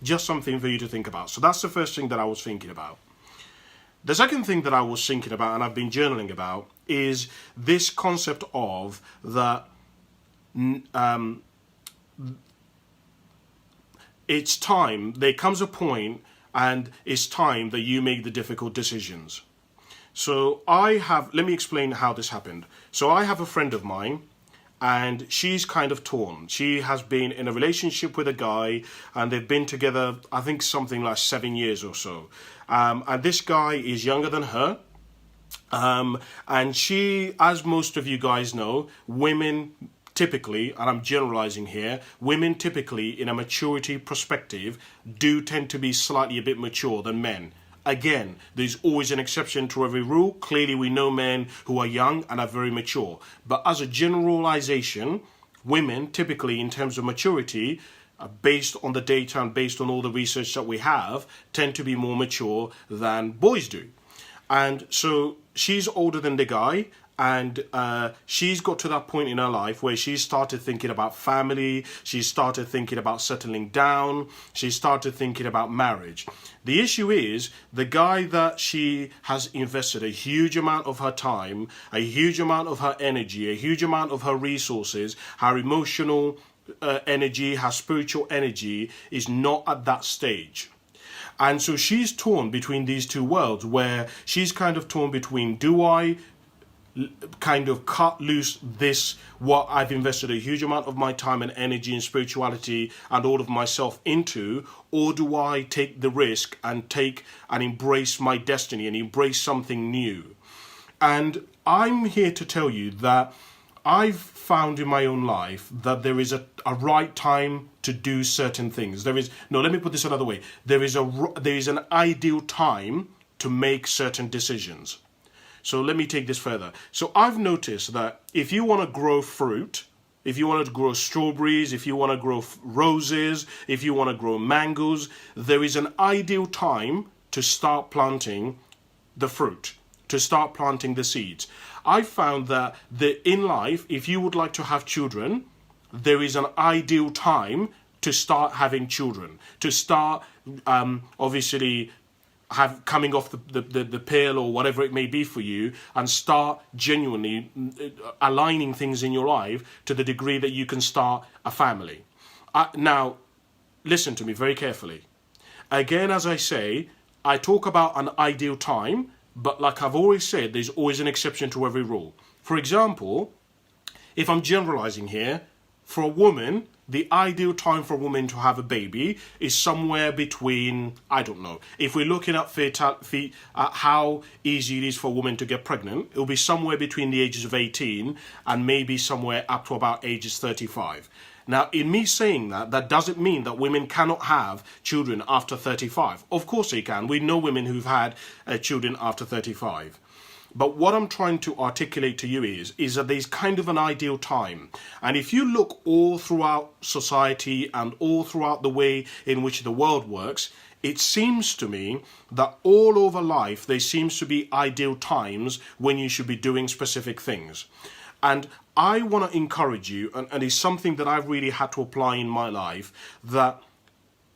Just something for you to think about. So that's the first thing that I was thinking about. The second thing that I was thinking about, and I've been journaling about, is this concept of that it's time, there comes a point, and it's time that you make the difficult decisions. So let me explain how this happened. So I have a friend of mine, and she's kind of torn. She has been in a relationship with a guy, and they've been together, I think, something like 7 years or so. And this guy is younger than her. And she, as most of you guys know, women typically, and I'm generalizing here, women typically, in a maturity perspective, do tend to be slightly a bit mature than men. Again, there's always an exception to every rule. Clearly, we know men who are young and are very mature. But as a generalization, women typically, in terms of maturity, based on the data and based on all the research that we have, tend to be more mature than boys do. And so she's older than the guy, and she's got to that point in her life where she started thinking about family, she started thinking about settling down, she started thinking about marriage. The issue is, the guy that she has invested a huge amount of her time, a huge amount of her energy, a huge amount of her resources, her emotional energy, her spiritual energy, is not at that stage. And so she's torn between these two worlds, where she's kind of torn between, do I kind of cut loose this, what I've invested a huge amount of my time and energy and spirituality and all of myself into, or do I take the risk and take and embrace my destiny and embrace something new? And I'm here to tell you that I've found in my own life that there is a right time to do certain things. Let me put this another way. There is an ideal time to make certain decisions. So let me take this further. So I've noticed that if you want to grow fruit, if you want to grow strawberries, if you want to grow roses, if you want to grow mangoes, there is an ideal time to start planting the fruit, to start planting the seeds. I found that in life, if you would like to have children, there is an ideal time to start having children, to start obviously coming off the pill or whatever it may be for you, and start genuinely aligning things in your life to the degree that you can start a family. Now, listen to me very carefully. Again, as I say, I talk about an ideal time, but like I've always said, there's always an exception to every rule. For example, if I'm generalizing here, for a woman, the ideal time for a woman to have a baby is somewhere between, I don't know, if we're looking at how easy it is for a woman to get pregnant, it'll be somewhere between the ages of 18 and maybe somewhere up to about ages 35. Now, in me saying that, that doesn't mean that women cannot have children after 35. Of course they can. We know women who've had children after 35. But what I'm trying to articulate to you is that there's kind of an ideal time. And if you look all throughout society and all throughout the way in which the world works, it seems to me that all over life, there seems to be ideal times when you should be doing specific things. And I want to encourage you, and it's something that I've really had to apply in my life, that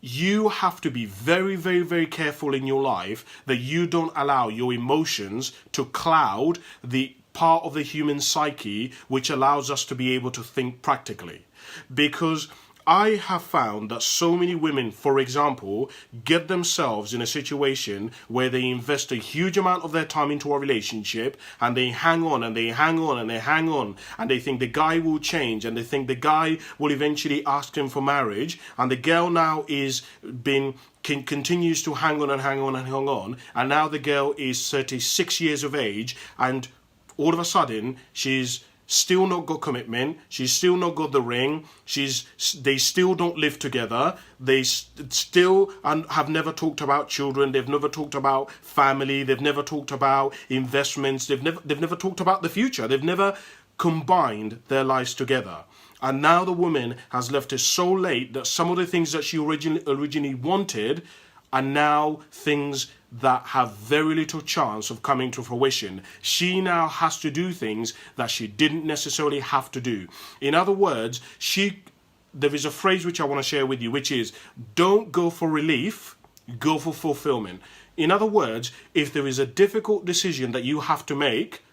you have to be very, very, very careful in your life that you don't allow your emotions to cloud the part of the human psyche which allows us to be able to think practically. Because I have found that so many women, for example, get themselves in a situation where they invest a huge amount of their time into a relationship, and they hang on and they hang on and they hang on, and they think the guy will change, and they think the guy will eventually ask them for marriage, and the girl now continues to hang on and hang on and hang on, and now the girl is 36 years of age, and all of a sudden she's still not got commitment, she's still not got the ring, they still don't live together, they still have never talked about children, they've never talked about family, they've never talked about investments, they've never talked about the future, they've never combined their lives together. And now the woman has left it so late that some of the things that she originally wanted are now things that have very little chance of coming to fruition. She now has to do things that she didn't necessarily have to do. In other words, she there is a phrase which I want to share with you, which is, don't go for relief, go for fulfillment. In other words, if there is a difficult decision that you have to make,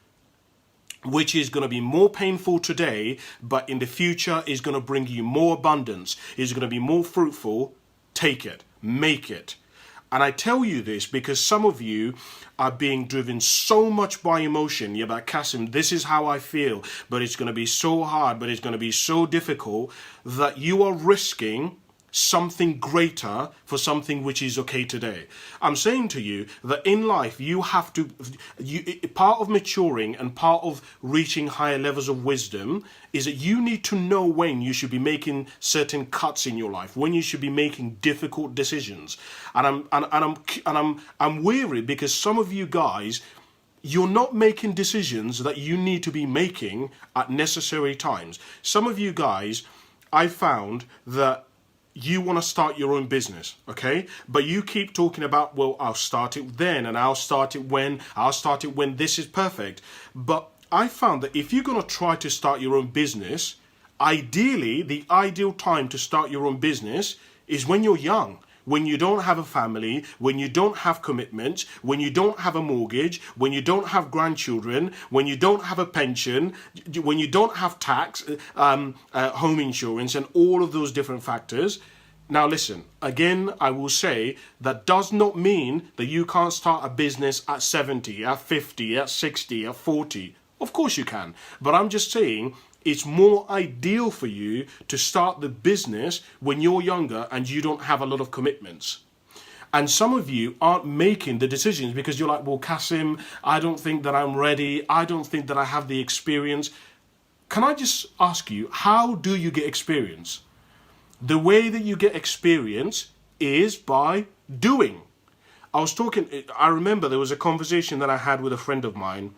which is going to be more painful today, but in the future is going to bring you more abundance, is going to be more fruitful, take it, make it. And I tell you this because some of you are being driven so much by emotion. You're like, Kasim, this is how I feel, but it's going to be so hard, but it's going to be so difficult, that you are risking something greater for something which is okay today. I'm saying to you that in life you have to, part of maturing and part of reaching higher levels of wisdom is that you need to know when you should be making certain cuts in your life, when you should be making difficult decisions. And I'm weary because some of you guys, you're not making decisions that you need to be making at necessary times. Some of you guys, I found that you want to start your own business, okay? But you keep talking about, well, I'll start it then, and I'll start it when this is perfect. But I found that if you're going to try to start your own business, ideally, the ideal time to start your own business is when you're young, when you don't have a family, when you don't have commitments, when you don't have a mortgage, when you don't have grandchildren, when you don't have a pension, when you don't have tax, home insurance, and all of those different factors. Now listen, again, I will say that does not mean that you can't start a business at 70, at 50, at 60, at 40. Of course you can. But I'm just saying, it's more ideal for you to start the business when you're younger and you don't have a lot of commitments. And some of you aren't making the decisions because you're like, well, Kasim, I don't think that I'm ready. I don't think that I have the experience. Can I just ask you, how do you get experience? The way that you get experience is by doing. I remember there was a conversation that I had with a friend of mine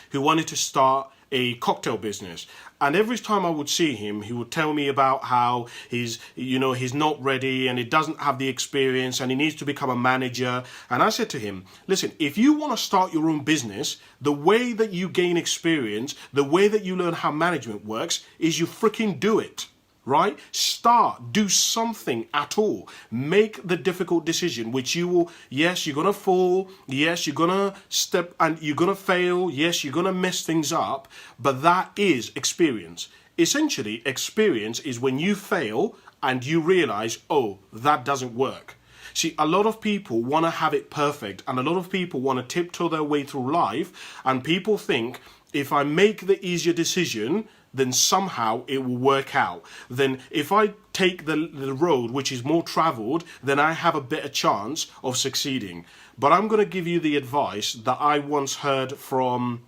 who wanted to start a cocktail business, and every time I would see him, he would tell me about how he's not ready and he doesn't have the experience and he needs to become a manager. And I said to him, listen, if you want to start your own business, the way that you gain experience, the way that you learn how management works is you freaking do it. Right? Start, do something at all. Make the difficult decision, which you will, yes, you're going to fall. Yes, you're going to step and you're going to fail. Yes, you're going to mess things up. But that is experience. Essentially, experience is when you fail and you realize, oh, that doesn't work. See, a lot of people want to have it perfect, and a lot of people want to tiptoe their way through life, and people think, if I make the easier decision, then somehow it will work out. Then if I take the road which is more traveled, then I have a better chance of succeeding. But I'm going to give you the advice that I once heard from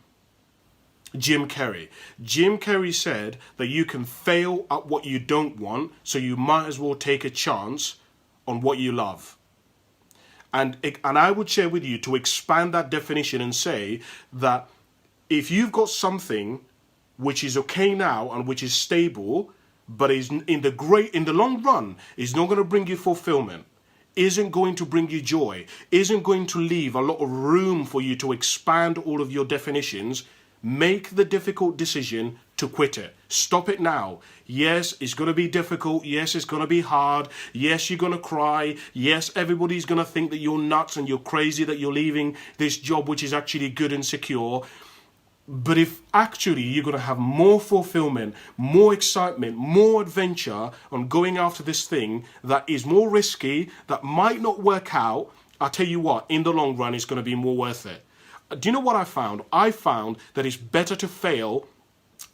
Jim Carrey. Jim Carrey said that you can fail at what you don't want, so you might as well take a chance on what you love. And I would share with you to expand that definition and say that if you've got something which is okay now and which is stable, but is in the long run is not going to bring you fulfillment, isn't going to bring you joy, isn't going to leave a lot of room for you to expand all of your definitions, make the difficult decision to quit it. Stop it now. Yes, it's going to be difficult. Yes, it's going to be hard. Yes, you're going to cry. Yes, everybody's going to think that you're nuts and you're crazy that you're leaving this job which is actually good and secure. But if actually you're going to have more fulfillment, more excitement, more adventure on going after this thing that is more risky, that might not work out, I'll tell you what, in the long run, it's going to be more worth it. Do you know what I found? I found that it's better to fail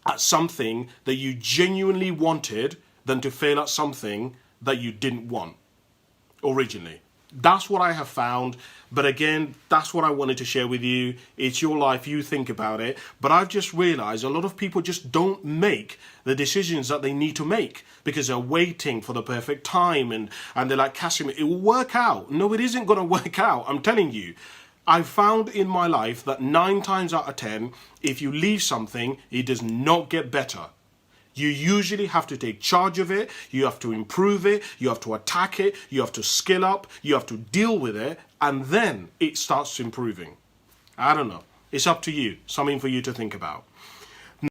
at something that you genuinely wanted than to fail at something that you didn't want originally. That's what I have found. But again, that's what I wanted to share with you. It's your life. You think about it. But I've just realized a lot of people just don't make the decisions that they need to make because they're waiting for the perfect time. And they're like, Kasim, it will work out. No, it isn't going to work out. I'm telling you. I've found in my life that 9 times out of 10, if you leave something, it does not get better. You usually have to take charge of it, you have to improve it, you have to attack it, you have to skill up, you have to deal with it, and then it starts improving. I don't know. It's up to you. Something for you to think about.